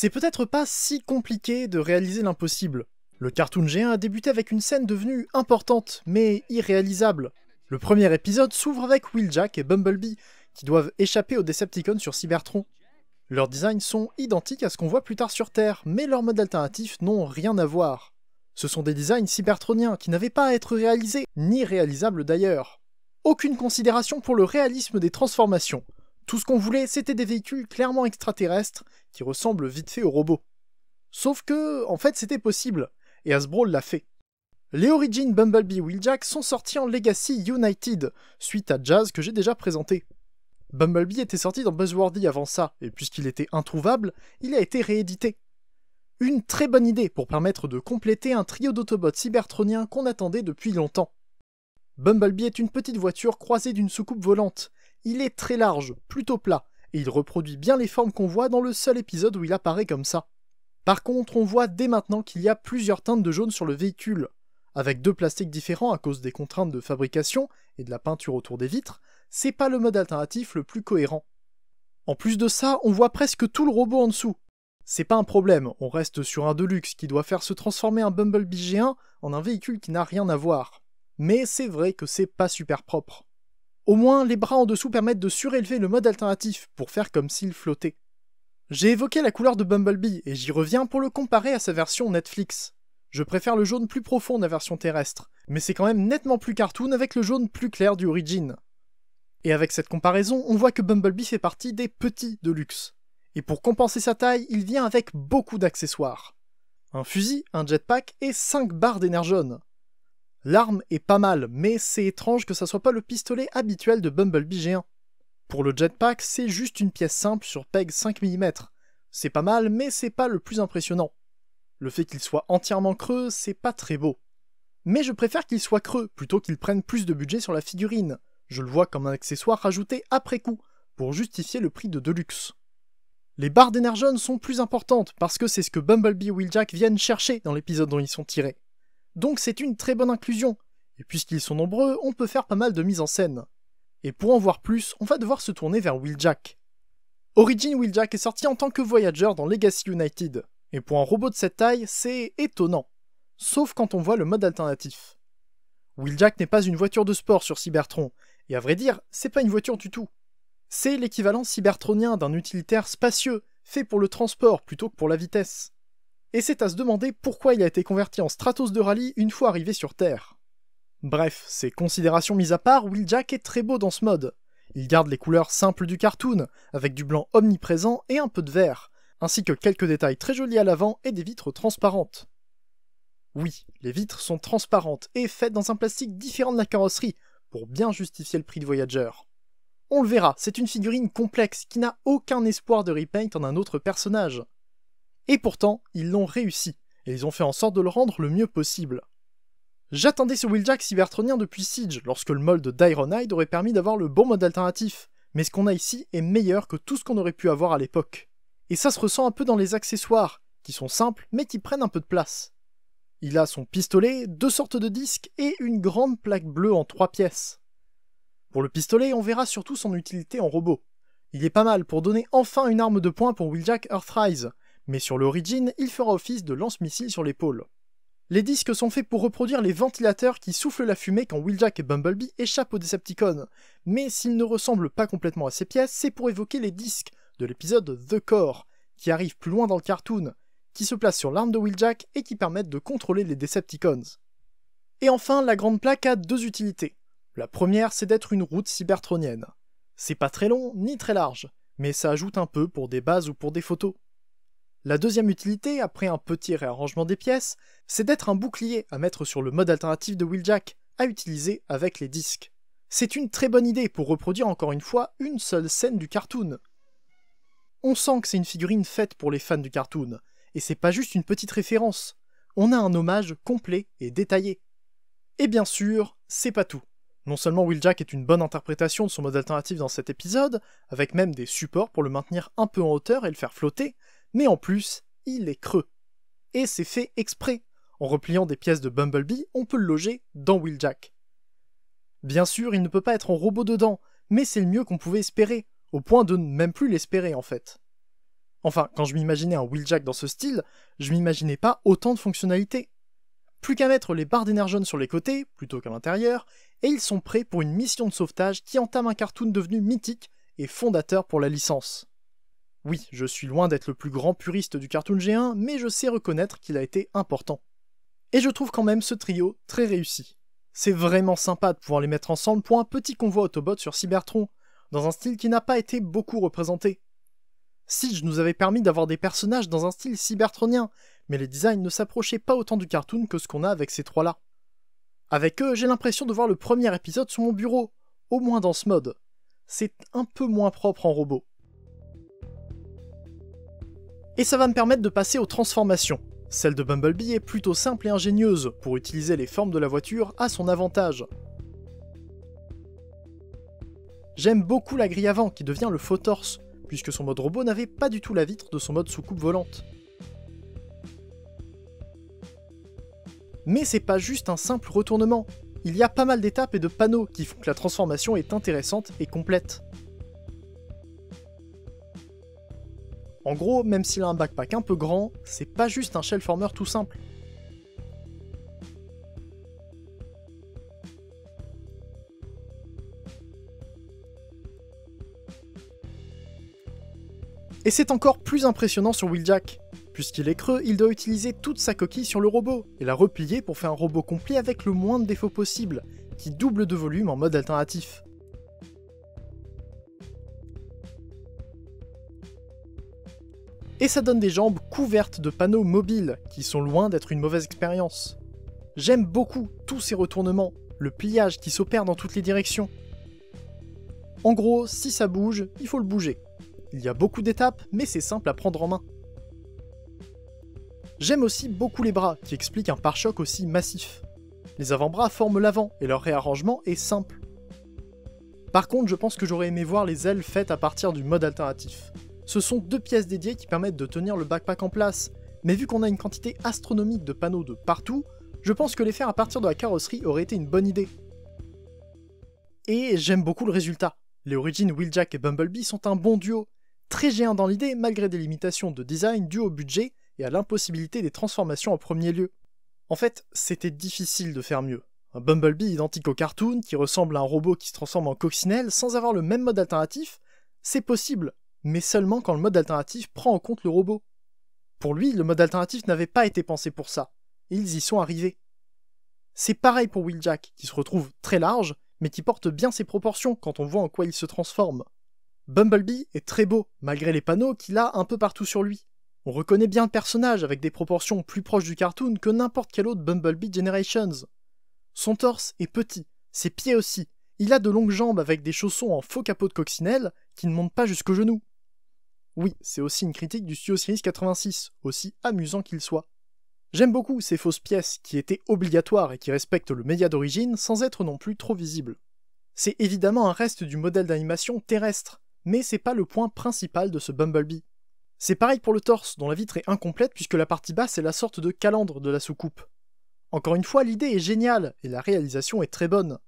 C'est peut-être pas si compliqué de réaliser l'impossible. Le cartoon géant a débuté avec une scène devenue importante, mais irréalisable. Le premier épisode s'ouvre avec Wheeljack et Bumblebee, qui doivent échapper aux Decepticons sur Cybertron. Leurs designs sont identiques à ce qu'on voit plus tard sur Terre, mais leurs modes alternatifs n'ont rien à voir. Ce sont des designs cybertroniens qui n'avaient pas à être réalisés, ni réalisables d'ailleurs. Aucune considération pour le réalisme des transformations. Tout ce qu'on voulait, c'était des véhicules clairement extraterrestres, qui ressemblent vite fait aux robots. Sauf que, en fait, c'était possible, et Hasbro l'a fait. Les origines Bumblebee Wheeljack sont sortis en Legacy United, suite à Jazz que j'ai déjà présenté. Bumblebee était sorti dans Buzzworthy avant ça, et puisqu'il était introuvable, il a été réédité. Une très bonne idée pour permettre de compléter un trio d'Autobots cybertroniens qu'on attendait depuis longtemps. Bumblebee est une petite voiture croisée d'une soucoupe volante. Il est très large, plutôt plat, et il reproduit bien les formes qu'on voit dans le seul épisode où il apparaît comme ça. Par contre, on voit dès maintenant qu'il y a plusieurs teintes de jaune sur le véhicule. Avec deux plastiques différents à cause des contraintes de fabrication et de la peinture autour des vitres, c'est pas le mode alternatif le plus cohérent. En plus de ça, on voit presque tout le robot en dessous. C'est pas un problème, on reste sur un Deluxe qui doit faire se transformer un Bumblebee G1 en un véhicule qui n'a rien à voir. Mais c'est vrai que c'est pas super propre. Au moins, les bras en dessous permettent de surélever le mode alternatif pour faire comme s'il flottait. J'ai évoqué la couleur de Bumblebee et j'y reviens pour le comparer à sa version Netflix. Je préfère le jaune plus profond de la version terrestre, mais c'est quand même nettement plus cartoon avec le jaune plus clair du Origin. Et avec cette comparaison, on voit que Bumblebee fait partie des petits Deluxe. Et pour compenser sa taille, il vient avec beaucoup d'accessoires. Un fusil, un jetpack et 5 barres d'énergone. L'arme est pas mal, mais c'est étrange que ça soit pas le pistolet habituel de Bumblebee G1. Pour le jetpack, c'est juste une pièce simple sur peg 5 mm. C'est pas mal, mais c'est pas le plus impressionnant. Le fait qu'il soit entièrement creux, c'est pas très beau. Mais je préfère qu'il soit creux, plutôt qu'il prenne plus de budget sur la figurine. Je le vois comme un accessoire rajouté après coup, pour justifier le prix de Deluxe. Les barres d'énergone sont plus importantes, parce que c'est ce que Bumblebee et Wheeljack viennent chercher dans l'épisode dont ils sont tirés. Donc c'est une très bonne inclusion, et puisqu'ils sont nombreux, on peut faire pas mal de mise en scène. Et pour en voir plus, on va devoir se tourner vers Wheeljack. Origin Wheeljack est sorti en tant que Voyager dans Legacy United, et pour un robot de cette taille, c'est étonnant. Sauf quand on voit le mode alternatif. Wheeljack n'est pas une voiture de sport sur Cybertron, et à vrai dire, c'est pas une voiture du tout. C'est l'équivalent cybertronien d'un utilitaire spacieux, fait pour le transport plutôt que pour la vitesse. Et c'est à se demander pourquoi il a été converti en Stratos de rallye une fois arrivé sur Terre. Bref, ces considérations mises à part, Wheeljack est très beau dans ce mode. Il garde les couleurs simples du cartoon, avec du blanc omniprésent et un peu de vert, ainsi que quelques détails très jolis à l'avant et des vitres transparentes. Oui, les vitres sont transparentes et faites dans un plastique différent de la carrosserie, pour bien justifier le prix de Voyager. On le verra, c'est une figurine complexe qui n'a aucun espoir de repaint en un autre personnage. Et pourtant, ils l'ont réussi, et ils ont fait en sorte de le rendre le mieux possible. J'attendais ce Wheeljack cybertronien depuis Siege, lorsque le mold d'Ironhide aurait permis d'avoir le bon mode alternatif, mais ce qu'on a ici est meilleur que tout ce qu'on aurait pu avoir à l'époque. Et ça se ressent un peu dans les accessoires, qui sont simples mais qui prennent un peu de place. Il a son pistolet, 2 sortes de disques et une grande plaque bleue en 3 pièces. Pour le pistolet, on verra surtout son utilité en robot. Il est pas mal pour donner enfin une arme de poing pour Wheeljack Earthrise, mais sur l'origine, il fera office de lance-missile sur l'épaule. Les disques sont faits pour reproduire les ventilateurs qui soufflent la fumée quand Wheeljack et Bumblebee échappent aux Decepticons, mais s'ils ne ressemblent pas complètement à ces pièces, c'est pour évoquer les disques de l'épisode The Core, qui arrivent plus loin dans le cartoon, qui se placent sur l'arme de Wheeljack et qui permettent de contrôler les Decepticons. Et enfin, la grande plaque a 2 utilités. La première, c'est d'être une route cybertronienne. C'est pas très long, ni très large, mais ça ajoute un peu pour des bases ou pour des photos. La deuxième utilité, après un petit réarrangement des pièces, c'est d'être un bouclier à mettre sur le mode alternatif de Wheeljack, à utiliser avec les disques. C'est une très bonne idée pour reproduire encore une fois une seule scène du cartoon. On sent que c'est une figurine faite pour les fans du cartoon, et c'est pas juste une petite référence, on a un hommage complet et détaillé. Et bien sûr, c'est pas tout. Non seulement Wheeljack est une bonne interprétation de son mode alternatif dans cet épisode, avec même des supports pour le maintenir un peu en hauteur et le faire flotter, mais en plus, il est creux. Et c'est fait exprès. En repliant des pièces de Bumblebee, on peut le loger dans Wheeljack. Bien sûr, il ne peut pas être en robot dedans, mais c'est le mieux qu'on pouvait espérer, au point de ne même plus l'espérer en fait. Enfin, quand je m'imaginais un Wheeljack dans ce style, je m'imaginais pas autant de fonctionnalités. Plus qu'à mettre les barres d'énergone sur les côtés, plutôt qu'à l'intérieur, et ils sont prêts pour une mission de sauvetage qui entame un cartoon devenu mythique et fondateur pour la licence. Oui, je suis loin d'être le plus grand puriste du cartoon G1, mais je sais reconnaître qu'il a été important. Et je trouve quand même ce trio très réussi. C'est vraiment sympa de pouvoir les mettre ensemble pour un petit convoi Autobot sur Cybertron, dans un style qui n'a pas été beaucoup représenté. Siege nous avait permis d'avoir des personnages dans un style cybertronien, mais les designs ne s'approchaient pas autant du cartoon que ce qu'on a avec ces trois-là. Avec eux, j'ai l'impression de voir le premier épisode sur mon bureau, au moins dans ce mode. C'est un peu moins propre en robot. Et ça va me permettre de passer aux transformations. Celle de Bumblebee est plutôt simple et ingénieuse pour utiliser les formes de la voiture à son avantage. J'aime beaucoup la grille avant qui devient le faux torse, puisque son mode robot n'avait pas du tout la vitre de son mode soucoupe volante. Mais c'est pas juste un simple retournement, il y a pas mal d'étapes et de panneaux qui font que la transformation est intéressante et complète. En gros, même s'il a un backpack un peu grand, c'est pas juste un shellformer tout simple. Et c'est encore plus impressionnant sur Wheeljack. Puisqu'il est creux, il doit utiliser toute sa coquille sur le robot, et la replier pour faire un robot complet avec le moins de défauts possible, qui double de volume en mode alternatif. Et ça donne des jambes couvertes de panneaux mobiles, qui sont loin d'être une mauvaise expérience. J'aime beaucoup tous ces retournements, le pliage qui s'opère dans toutes les directions. En gros, si ça bouge, il faut le bouger. Il y a beaucoup d'étapes, mais c'est simple à prendre en main. J'aime aussi beaucoup les bras, qui expliquent un pare-choc aussi massif. Les avant-bras forment l'avant, et leur réarrangement est simple. Par contre, je pense que j'aurais aimé voir les ailes faites à partir du mode alternatif. Ce sont 2 pièces dédiées qui permettent de tenir le backpack en place, mais vu qu'on a une quantité astronomique de panneaux de partout, je pense que les faire à partir de la carrosserie aurait été une bonne idée. Et j'aime beaucoup le résultat. Les origines Wheeljack et Bumblebee sont un bon duo, très géant dans l'idée malgré des limitations de design dues au budget et à l'impossibilité des transformations en premier lieu. En fait, c'était difficile de faire mieux. Un Bumblebee identique au cartoon, qui ressemble à un robot qui se transforme en coccinelle sans avoir le même mode alternatif, c'est possible, mais seulement quand le mode alternatif prend en compte le robot. Pour lui, le mode alternatif n'avait pas été pensé pour ça, et ils y sont arrivés. C'est pareil pour Wheeljack, qui se retrouve très large, mais qui porte bien ses proportions quand on voit en quoi il se transforme. Bumblebee est très beau, malgré les panneaux qu'il a un peu partout sur lui. On reconnaît bien le personnage avec des proportions plus proches du cartoon que n'importe quel autre Bumblebee Generations. Son torse est petit, ses pieds aussi. Il a de longues jambes avec des chaussons en faux capot de coccinelle qui ne montent pas jusqu'aux genoux. Oui, c'est aussi une critique du Studio Series 86, aussi amusant qu'il soit. J'aime beaucoup ces fausses pièces qui étaient obligatoires et qui respectent le média d'origine sans être non plus trop visibles. C'est évidemment un reste du modèle d'animation terrestre, mais c'est pas le point principal de ce Bumblebee. C'est pareil pour le torse, dont la vitre est incomplète puisque la partie basse est la sorte de calandre de la soucoupe. Encore une fois, l'idée est géniale, et la réalisation est très bonne.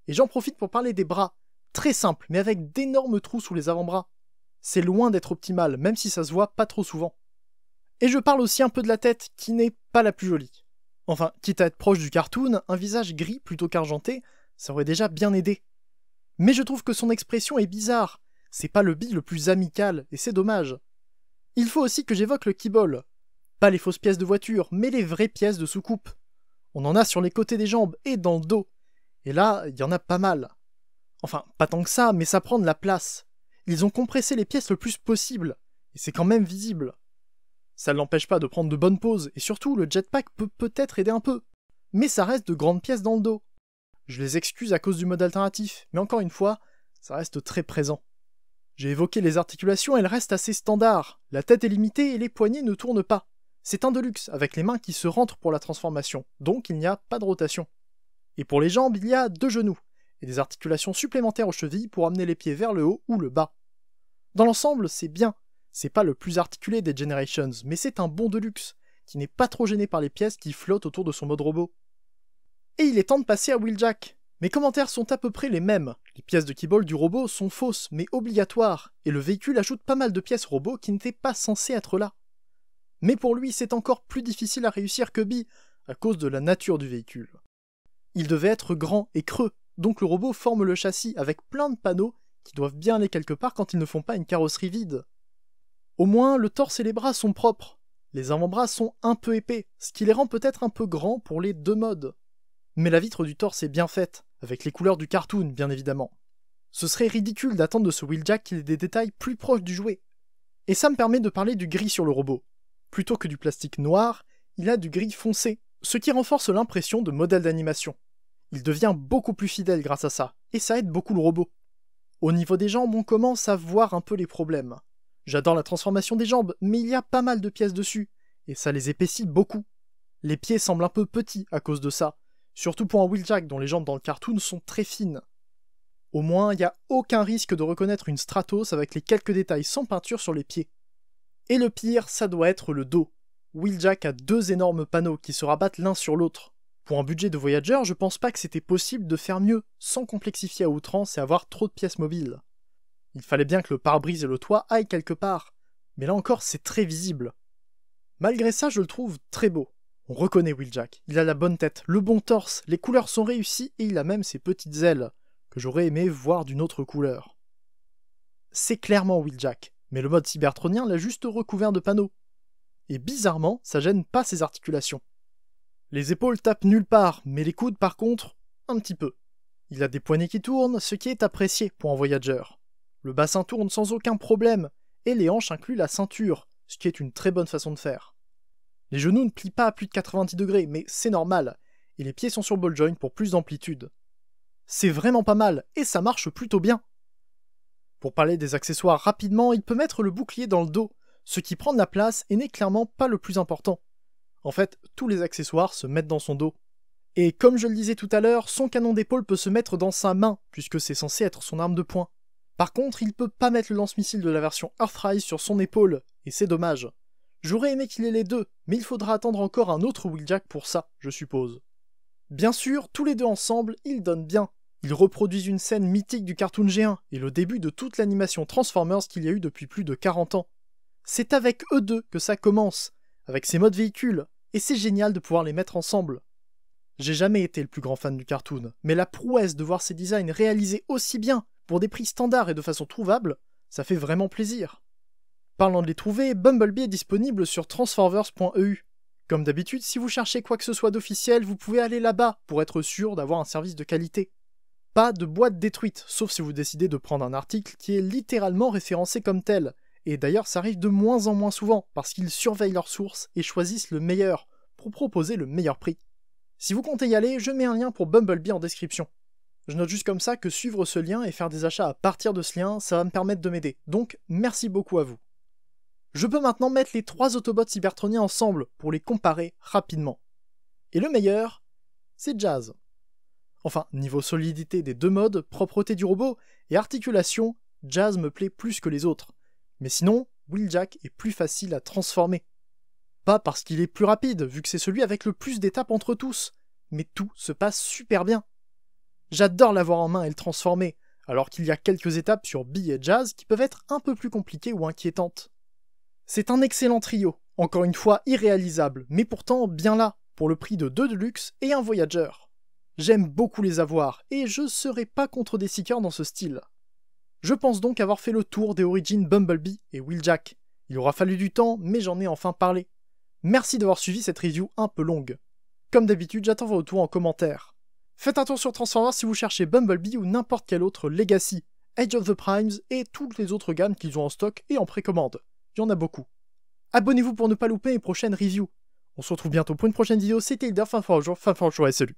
Et j'en profite pour parler des bras, très simples, mais avec d'énormes trous sous les avant-bras. C'est loin d'être optimal, même si ça se voit pas trop souvent. Et je parle aussi un peu de la tête, qui n'est pas la plus jolie. Enfin, quitte à être proche du cartoon, un visage gris plutôt qu'argenté, ça aurait déjà bien aidé. Mais je trouve que son expression est bizarre, c'est pas le Bee le plus amical, et c'est dommage. Il faut aussi que j'évoque le keyboard. Pas les fausses pièces de voiture, mais les vraies pièces de soucoupe. On en a sur les côtés des jambes et dans le dos. Et là, il y en a pas mal. Enfin, pas tant que ça, mais ça prend de la place. Ils ont compressé les pièces le plus possible, et c'est quand même visible. Ça ne l'empêche pas de prendre de bonnes poses, et surtout, le jetpack peut peut-être aider un peu. Mais ça reste de grandes pièces dans le dos. Je les excuse à cause du mode alternatif, mais encore une fois, ça reste très présent. J'ai évoqué les articulations, elles restent assez standards. La tête est limitée et les poignets ne tournent pas. C'est un deluxe, avec les mains qui se rentrent pour la transformation, donc il n'y a pas de rotation. Et pour les jambes, il y a 2 genoux, et des articulations supplémentaires aux chevilles pour amener les pieds vers le haut ou le bas. Dans l'ensemble, c'est bien. C'est pas le plus articulé des Generations, mais c'est un bon deluxe, qui n'est pas trop gêné par les pièces qui flottent autour de son mode robot. Et il est temps de passer à Wheeljack. Mes commentaires sont à peu près les mêmes, Les pièces de Keybolt du robot sont fausses, mais obligatoires, et le véhicule ajoute pas mal de pièces robots qui n'étaient pas censées être là. Mais pour lui, c'est encore plus difficile à réussir que Bee, à cause de la nature du véhicule. Il devait être grand et creux, donc le robot forme le châssis avec plein de panneaux qui doivent bien aller quelque part quand ils ne font pas une carrosserie vide. Au moins, le torse et les bras sont propres. Les avant-bras sont un peu épais, ce qui les rend peut-être un peu grands pour les deux modes. Mais la vitre du torse est bien faite, avec les couleurs du cartoon bien évidemment. Ce serait ridicule d'attendre de ce Wheeljack qu'il ait des détails plus proches du jouet. Et ça me permet de parler du gris sur le robot. Plutôt que du plastique noir, il a du gris foncé, ce qui renforce l'impression de modèle d'animation. Il devient beaucoup plus fidèle grâce à ça, et ça aide beaucoup le robot. Au niveau des jambes, on commence à voir un peu les problèmes. J'adore la transformation des jambes, mais il y a pas mal de pièces dessus, et ça les épaissit beaucoup. Les pieds semblent un peu petits à cause de ça, surtout pour un Wheeljack dont les jambes dans le cartoon sont très fines. Au moins, il n'y a aucun risque de reconnaître une Stratos avec les quelques détails sans peinture sur les pieds. Et le pire, ça doit être le dos. Wheeljack a deux énormes panneaux qui se rabattent l'un sur l'autre. Pour un budget de Voyager, je pense pas que c'était possible de faire mieux, sans complexifier à outrance et avoir trop de pièces mobiles. Il fallait bien que le pare-brise et le toit aillent quelque part, mais là encore c'est très visible. Malgré ça, je le trouve très beau. On reconnaît Wheeljack, il a la bonne tête, le bon torse, les couleurs sont réussies et il a même ses petites ailes, que j'aurais aimé voir d'une autre couleur. C'est clairement Wheeljack, mais le mode cybertronien l'a juste recouvert de panneaux. Et bizarrement, ça gêne pas ses articulations. Les épaules tapent nulle part, mais les coudes par contre, un petit peu. Il a des poignets qui tournent, ce qui est apprécié pour un Voyager. Le bassin tourne sans aucun problème, et les hanches incluent la ceinture, ce qui est une très bonne façon de faire. Les genoux ne plient pas à plus de 90 degrés, mais c'est normal, et les pieds sont sur ball joint pour plus d'amplitude. C'est vraiment pas mal, et ça marche plutôt bien. Pour parler des accessoires rapidement, il peut mettre le bouclier dans le dos, ce qui prend de la place et n'est clairement pas le plus important. En fait, tous les accessoires se mettent dans son dos. Et comme je le disais tout à l'heure, son canon d'épaule peut se mettre dans sa main, puisque c'est censé être son arme de poing. Par contre, il peut pas mettre le lance-missile de la version Earthrise sur son épaule, et c'est dommage. J'aurais aimé qu'il ait les deux, mais il faudra attendre encore un autre Wheeljack pour ça, je suppose. Bien sûr, tous les deux ensemble, ils donnent bien. Ils reproduisent une scène mythique du cartoon G1, et le début de toute l'animation Transformers qu'il y a eu depuis plus de 40 ans. C'est avec eux deux que ça commence, avec ces modes véhicules, et c'est génial de pouvoir les mettre ensemble. J'ai jamais été le plus grand fan du cartoon, mais la prouesse de voir ces designs réalisés aussi bien, pour des prix standards et de façon trouvable, ça fait vraiment plaisir. Parlant de les trouver, Bumblebee est disponible sur transformers.eu. Comme d'habitude, si vous cherchez quoi que ce soit d'officiel, vous pouvez aller là-bas pour être sûr d'avoir un service de qualité. Pas de boîte détruite, sauf si vous décidez de prendre un article qui est littéralement référencé comme tel. Et d'ailleurs, ça arrive de moins en moins souvent, parce qu'ils surveillent leurs sources et choisissent le meilleur, pour proposer le meilleur prix. Si vous comptez y aller, je mets un lien pour Bumblebee en description. Je note juste comme ça que suivre ce lien et faire des achats à partir de ce lien, ça va me permettre de m'aider, donc merci beaucoup à vous. Je peux maintenant mettre les 3 Autobots cybertroniens ensemble, pour les comparer rapidement. Et le meilleur, c'est Jazz. Enfin, niveau solidité des deux modes, propreté du robot et articulation, Jazz me plaît plus que les autres. Mais sinon, Wheeljack est plus facile à transformer. Pas parce qu'il est plus rapide, vu que c'est celui avec le plus d'étapes entre tous, mais tout se passe super bien. J'adore l'avoir en main et le transformer, alors qu'il y a quelques étapes sur Bee et Jazz qui peuvent être un peu plus compliquées ou inquiétantes. C'est un excellent trio, encore une fois irréalisable, mais pourtant bien là, pour le prix de 2 Deluxe et un Voyager. J'aime beaucoup les avoir, et je serais pas contre des seekers dans ce style. Je pense donc avoir fait le tour des origines Bumblebee et Wheeljack. Il aura fallu du temps, mais j'en ai enfin parlé. Merci d'avoir suivi cette review un peu longue. Comme d'habitude, j'attends vos retours en commentaire. Faites un tour sur Transformers si vous cherchez Bumblebee ou n'importe quel autre Legacy, Age of the Primes et toutes les autres gammes qu'ils ont en stock et en précommande. Il y en a beaucoup. Abonnez-vous pour ne pas louper les prochaines reviews. On se retrouve bientôt pour une prochaine vidéo, c'était Hilder, fin fort jour et salut.